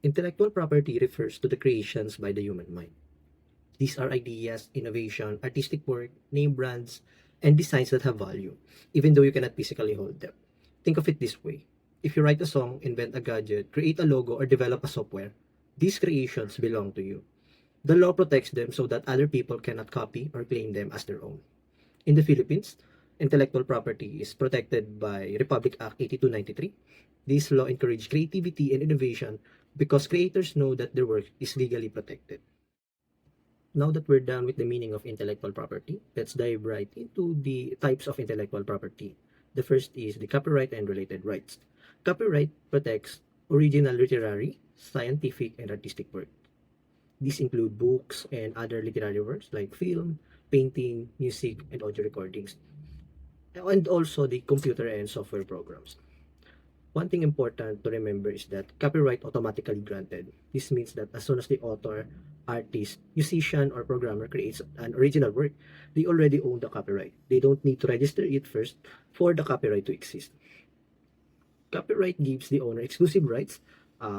Intellectual property refers to the creations by the human mind. These are ideas, innovation, artistic work, name brands, and designs that have value, even though you cannot physically hold them. Think of it this way. If you write a song, invent a gadget, create a logo, or develop a software, these creations belong to you. The law protects them so that other people cannot copy or claim them as their own. In the Philippines, intellectual property is protected by Republic Act 8293. This law encourages creativity and innovation because creators know that their work is legally protected. Now that we're done with the meaning of intellectual property, let's dive right into the types of intellectual property. The first is the copyright and related rights. Copyright protects original literary, scientific, and artistic work. These include books and other literary works like film, painting, music, and audio recordings, and also the computer and software programs. One thing important to remember is that copyright automatically granted. This means that as soon as the author, artist, musician, or programmer creates an original work, they already own the copyright. They don't need to register it first for the copyright to exist. Copyright gives the owner exclusive rights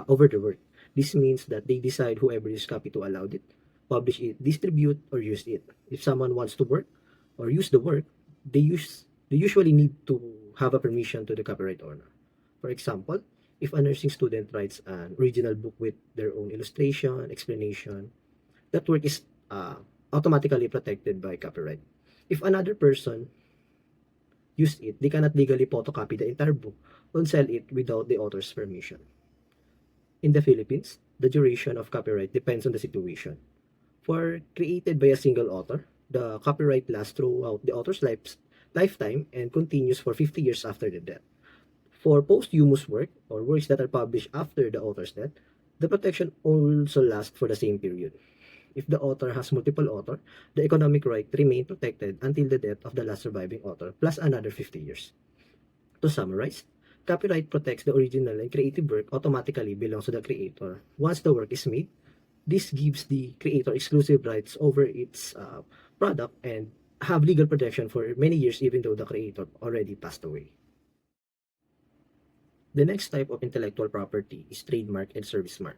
over the work. This means that they decide whoever is copy to allow it, publish it, distribute, or use it. If someone wants to work or use the work, they usually need to have a permission to the copyright owner. For example, if a nursing student writes an original book with their own illustration, explanation, that work is automatically protected by copyright. If another person used it, they cannot legally photocopy the entire book or sell it without the author's permission. In the Philippines, the duration of copyright depends on the situation. For created by a single author, the copyright lasts throughout the author's lifetime and continues for 50 years after the death. For posthumous work, or works that are published after the author's death, the protection also lasts for the same period. If the author has multiple authors, the economic right remain protected until the death of the last surviving author, plus another 50 years. To summarize, copyright protects the original and creative work automatically belongs to the creator. Once the work is made, this gives the creator exclusive rights over its product and have legal protection for many years even though the creator already passed away. The next type of intellectual property is trademark and service mark.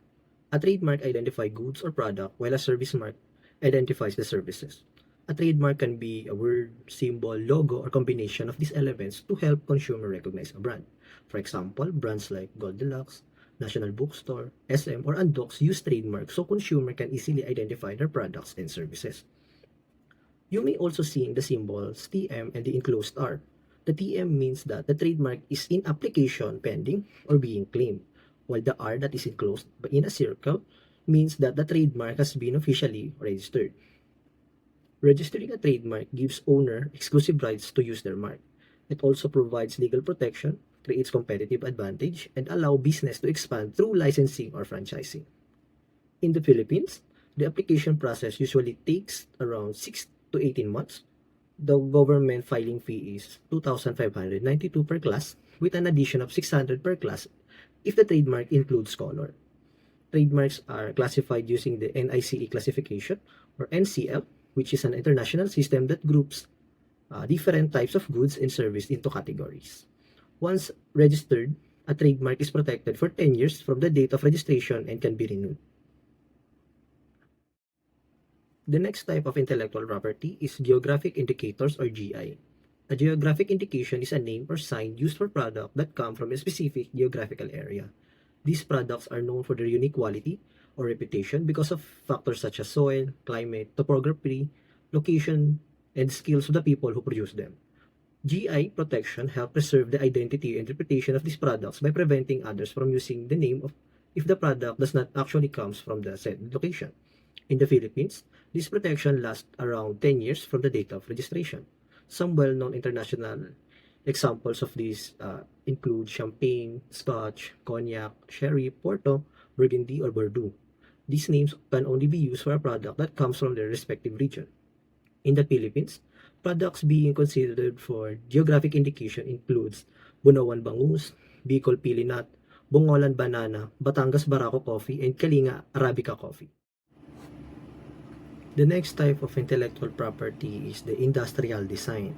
A trademark identifies goods or product while a service mark identifies the services. A trademark can be a word, symbol, logo, or combination of these elements to help consumer recognize a brand. For example, brands like Goldilocks, National Bookstore, SM, or Undocs use trademarks so consumer can easily identify their products and services. You may also see the symbols TM and the enclosed R. The TM means that the trademark is in application pending or being claimed, while the R that is enclosed in a circle means that the trademark has been officially registered. Registering a trademark gives owner exclusive rights to use their mark. It also provides legal protection, creates competitive advantage, and allow business to expand through licensing or franchising. In the Philippines, the application process usually takes around 6 to 18 months. The government filing fee is 2,592 per class with an addition of 600 per class if the trademark includes color. Trademarks are classified using the NICE classification or NCL, which is an international system that groups different types of goods and services into categories. Once registered, a trademark is protected for 10 years from the date of registration and can be renewed. The next type of intellectual property is geographic indicators or GI. A geographic indication is a name or sign used for products that come from a specific geographical area. These products are known for their unique quality or reputation because of factors such as soil, climate, topography, location, and skills of the people who produce them. GI protection helps preserve the identity and reputation of these products by preventing others from using the name of if the product does not actually comes from the said location. In the Philippines, this protection lasts around 10 years from the date of registration. Some well-known international examples of these include Champagne, Scotch, Cognac, Sherry, Porto, Burgundy, or Bordeaux. These names can only be used for a product that comes from their respective region. In the Philippines, products being considered for geographic indication includes Bunawan Bangus, Bicol Pili Nut, Bongolan Banana, Batangas Barako Coffee, and Kalinga Arabica Coffee. The next type of intellectual property is the industrial design.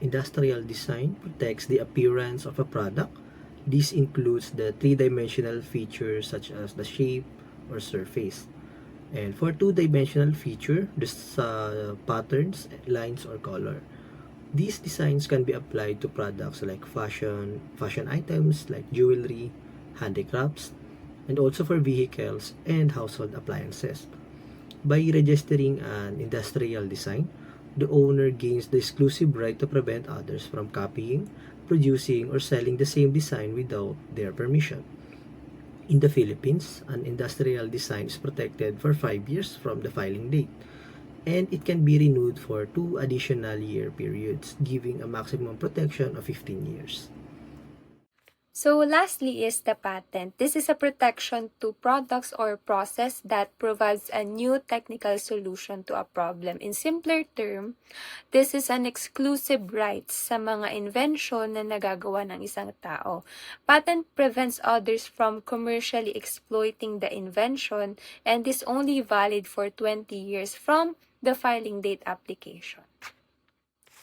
Industrial design protects the appearance of a product, This includes the three-dimensional features such as the shape or surface. And for two-dimensional feature, there's patterns, lines, or color. These designs can be applied to products like fashion items like jewelry, handicrafts, and also for vehicles and household appliances. By registering an industrial design, the owner gains the exclusive right to prevent others from copying, producing, or selling the same design without their permission. In the Philippines, an industrial design is protected for 5 years from the filing date, and it can be renewed for 2 additional year periods, giving a maximum protection of 15 years. So lastly is the patent. This is a protection to products or process that provides a new technical solution to a problem. In simpler term, this is an exclusive rights sa mga invention na nagagawa ng isang tao. Patent prevents others from commercially exploiting the invention and is only valid for 20 years from the filing date application.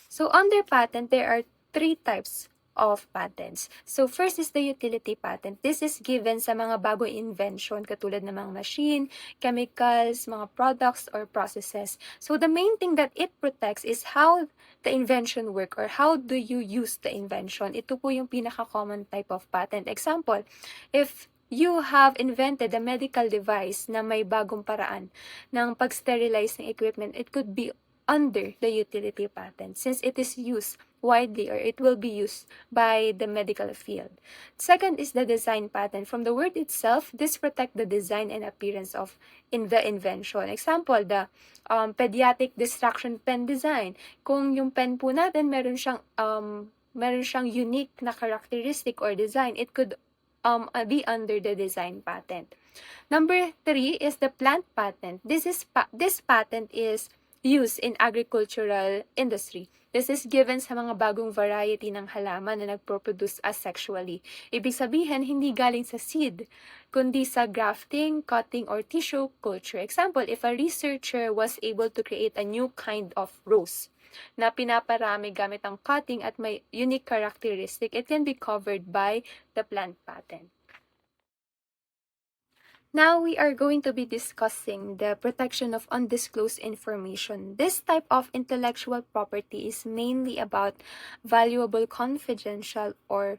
So under patent, there are 3 types of patents. So first is the utility patent. This is given sa mga bagong invention katulad ng mga machine, chemicals, mga products or processes. So the main thing that it protects is how the invention work or how do you use the invention. Ito po yung pinaka-common type of patent. Example, if you have invented a medical device na may bagong paraan ng pag-sterilize ng equipment, it could be under the utility patent since it is used widely or it will be used by the medical field. Second is the design patent. From the word itself, this protect the design and appearance of the invention. Example, the pediatric distraction pen design. Kung yung pen po natin meron siyang unique na characteristic or design, it could be under the design patent. Number 3 is the plant patent. This patent is used in agricultural industry. This is given sa mga bagong variety ng halaman na nagproproduce asexually. Ibig sabihin, hindi galing sa seed, kundi sa grafting, cutting, or tissue culture. Example, if a researcher was able to create a new kind of rose na pinaparami gamit ang cutting at may unique characteristic, it can be covered by the plant patent. Now we are going to be discussing the protection of undisclosed information. This type of intellectual property is mainly about valuable confidential or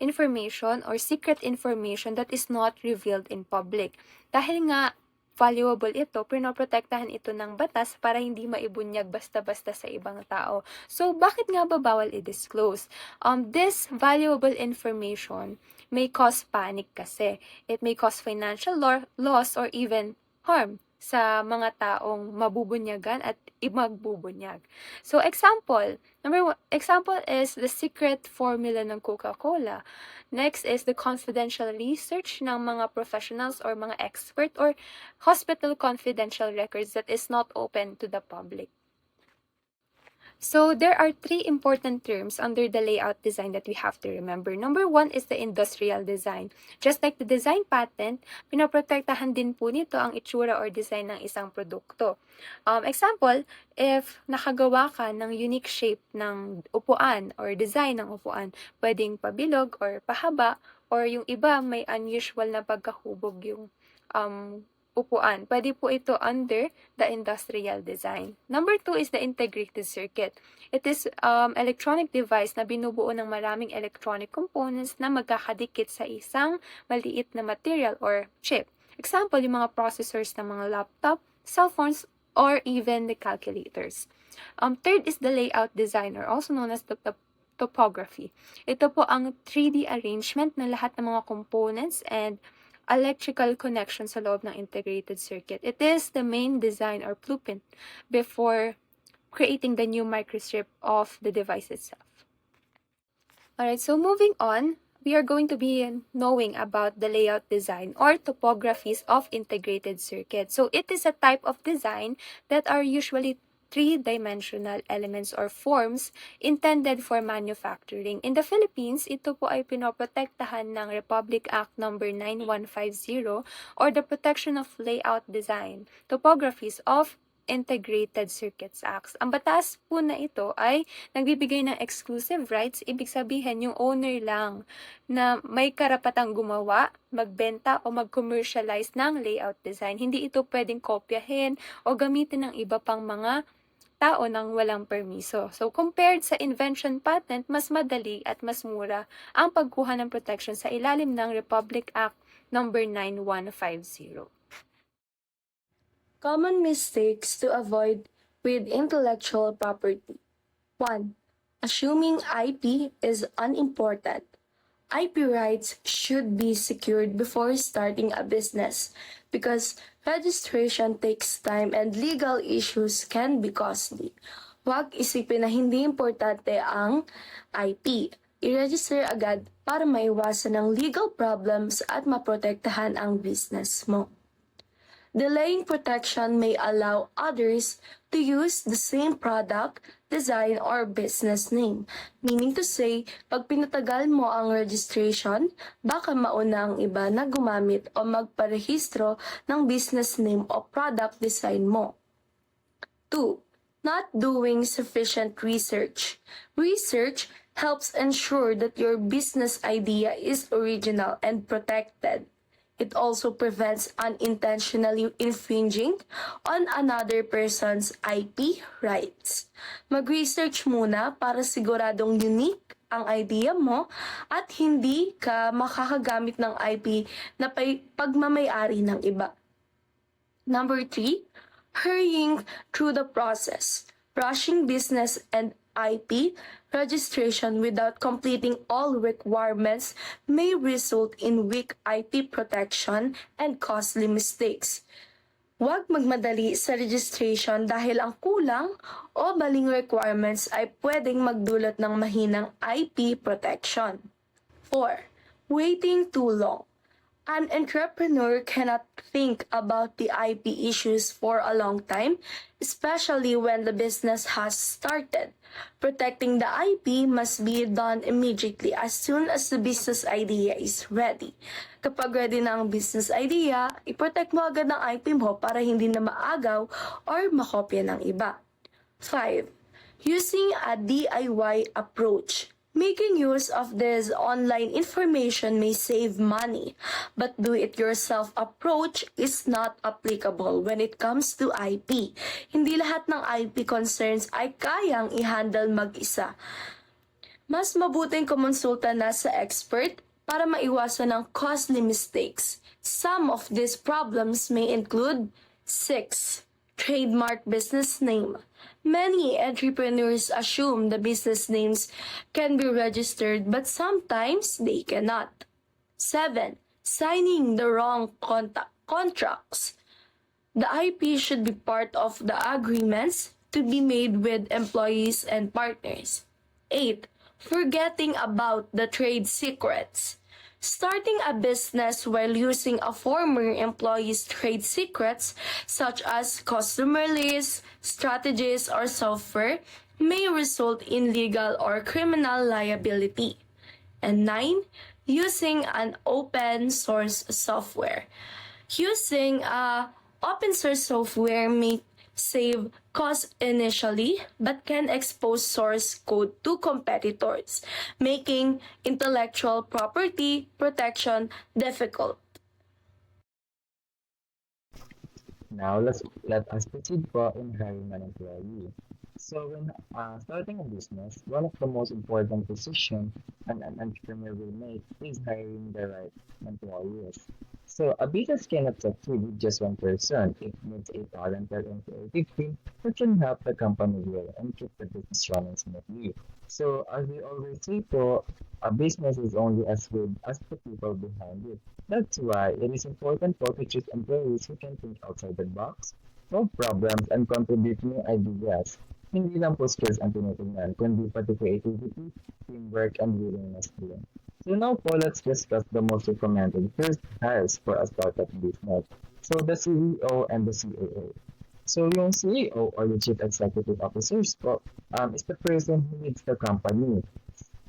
information or secret information that is not revealed in public. Dahil nga valuable ito, pinoprotektahan ito ng batas para hindi maibunyag basta-basta sa ibang tao. So, bakit nga ba bawal i-disclose? This valuable information may cause panic kasi. It may cause financial loss or even harm sa mga taong mabubunyagan at magbubunyag. So, example is the secret formula ng Coca-Cola. Next is the confidential research ng mga professionals or mga expert or hospital confidential records that is not open to the public. So there are 3 important terms under the layout design that we have to remember. Number 1 is the industrial design. Just like the design patent, pinoprotektahan din po nito ang itsura or design ng isang produkto. Example, if nakagawa ka ng unique shape ng upuan or design ng upuan, pwedeng pabilog or pahaba, or yung iba may unusual na pagkahubog yung upuan. Pwede po ito under the industrial design. Number 2 is the integrated circuit. It is electronic device na binubuo ng maraming electronic components na magkakadikit sa isang maliit na material or chip. Example, yung mga processors ng mga laptop, cell phones, or even the calculators. Third is the layout design or also known as the topography. Ito po ang 3D arrangement ng lahat ng mga components and electrical connection sa loob ng integrated circuit. It is the main design or blueprint before creating the new microchip of the device itself. Alright, so moving on, we are going to be knowing about the layout design or topographies of integrated circuit. So it is a type of design that are usually 3-dimensional elements or forms intended for manufacturing. In the Philippines, ito po ay pinoprotektahan ng Republic Act No. 9150 or the Protection of Layout Design, Topographies of Integrated Circuits Act. Ang batas po na ito ay nagbibigay ng exclusive rights, ibig sabihin yung owner lang na may karapatang gumawa, magbenta o mag-commercialize ng layout design. Hindi ito pwedeng kopyahin o gamitin ng iba pang mga tao nang walang permiso. So, compared sa invention patent, mas madali at mas mura ang pagkuha ng protection sa ilalim ng Republic Act number 9150. Common mistakes to avoid with intellectual property. 1. Assuming IP is unimportant. IP rights should be secured before starting a business because registration takes time and legal issues can be costly. Huwag isipin na hindi importante ang IP. I-register agad para maiwasan ng legal problems at maprotektahan ang business mo. Delaying protection may allow others to use the same product, design, or business name. Meaning to say, pag pinatagal mo ang registration, baka mauna ang iba na gumamit o magparehistro ng business name o product design mo. 2. Not doing sufficient research. Research helps ensure that your business idea is original and protected. It also prevents unintentionally infringing on another person's IP rights. Mag-research muna para siguradong unique ang idea mo at hindi ka makakagamit ng IP na pagmamayari ng iba. Number 3, hurrying through the process. Rushing business and IP registration without completing all requirements may result in weak IP protection and costly mistakes. Huwag magmadali sa registration dahil ang kulang o maling requirements ay pwedeng magdulot ng mahinang IP protection. 4. Waiting too long. An entrepreneur cannot think about the IP issues for a long time, especially when the business has started. Protecting the IP must be done immediately as soon as the business idea is ready. Kapag ready na ang business idea, i-protect mo agad ang IP mo para hindi na maagaw or makopya ng iba. 5. Using a DIY approach. Making use of this online information may save money, but do-it-yourself approach is not applicable when it comes to IP. Hindi lahat ng IP concerns ay kayang i-handle mag-isa. Mas mabuting kumonsulta na sa expert para maiwasan ang costly mistakes. Some of these problems may include 6. Trademark business name. Many entrepreneurs assume the business names can be registered but sometimes they cannot. 7. Signing the wrong contracts. The IP should be part of the agreements to be made with employees and partners. 8. Forgetting about the trade secrets. Starting a business while using a former employee's trade secrets, such as customer lists, strategies, or software, may result in legal or criminal liability. And 9. Using an open source software. Using open source software may save costs initially but can expose source code to competitors, making intellectual property protection difficult. Now let us proceed for in hiring an employee. So when starting a business, one of the most important decisions an entrepreneur will make is hiring the right employees. So a business cannot succeed with just one person. It needs a talented and creative team who can help the company grow and keep the business running smoothly. So as we always say po, a business is only as good as the people behind it. That's why it is important for to choose employees who can think outside the box, solve problems, and contribute new ideas. Hindi lang po skills ang tinitingnan, kundi pati creativity, teamwork, and willingness to learn. So now po, let's discuss the most recommended first hires for a startup business. So the CEO and the COO. So yung CEO or the Chief Executive Officers po is the person who leads the company.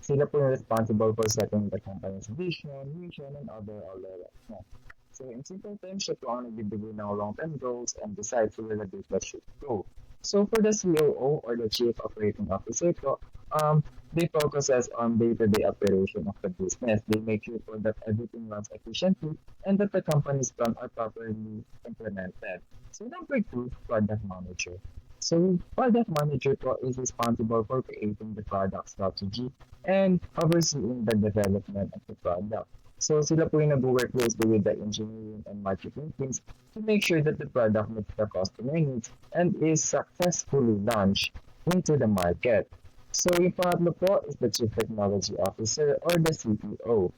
Sila po yung responsible for setting the company's vision, mission, and other elements. So So in simple terms, siya po ang nagbibigay ng long-term goals and decides where the business should go. So for the COO or the Chief Operating Officer po, they focuses on day-to-day operation of the business. They make sure po that everything runs efficiently and that the company's plan are properly implemented. So number two, product manager. So product manager po is responsible for creating the product strategy and overseeing the development of the product. So sila po yung nag-work closely with the engineering and marketing teams to make sure that the product meets the customer needs and is successfully launched into the market. So yung pangatlo po is the Chief Technology Officer or the CTO.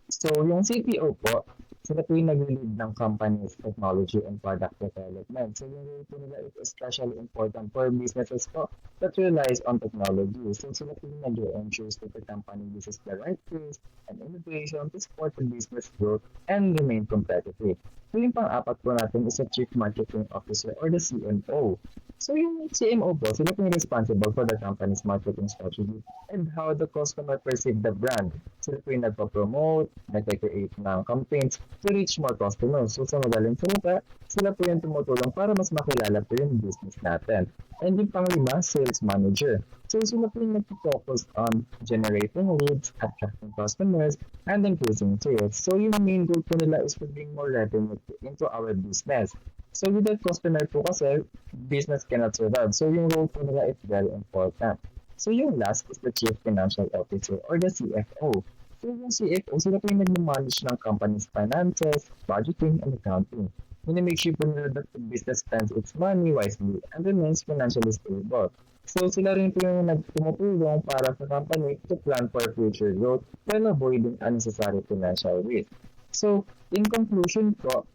So, yung CPO po, sila po yung nag-lead ng company's technology and product development. So, yung role po nila is especially important for businesses po that relies on technology. So, sila po yung nag-ensure that the company uses the right tools and innovation to support the business growth and remain competitive. So, yung pang-apat po natin is the Chief Marketing Officer or the CMO. So, yung CMO po, sila po yung responsible for the company's marketing strategy and how the customer perceive the brand. Sila po yung nagpa-promote, nagpa-create ng campaigns to reach more customers. So sa madaling salita, sila po yung tumutulong para mas makilala po yung business natin. And yung panglima, sales manager. So sila po yung nag-focus on generating leads, attracting customers, and increasing sales. So yung main goal po nila is to bring more revenue into our business. So without customer po kasi, business cannot survive. So yung role po nila is very important. So yung last is the Chief Financial Officer or the CFO. So yung CFO, sila po yung nag-manage ng company's finances, budgeting, and accounting. Minimake sure po nila that the business spends its money wisely and remains financially stable. So sila rin po yung nagtumutulong para sa company to plan for future growth while avoiding unnecessary financial risk. So in conclusion po,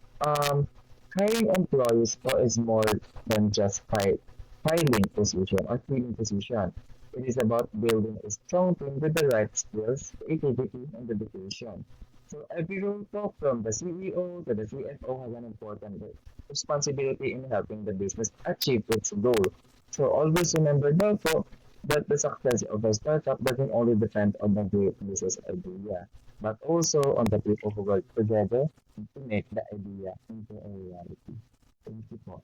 hiring employees po is more than just filing position or filling position. It is about building a strong team with the right skills, creativity, and dedication. So every role po, from the CEO to the CFO, has an important responsibility in helping the business achieve its goal. So always remember though po that the success of a startup doesn't only depend on the great business idea, but also on the people who work together to make the idea into a reality. Thank you po.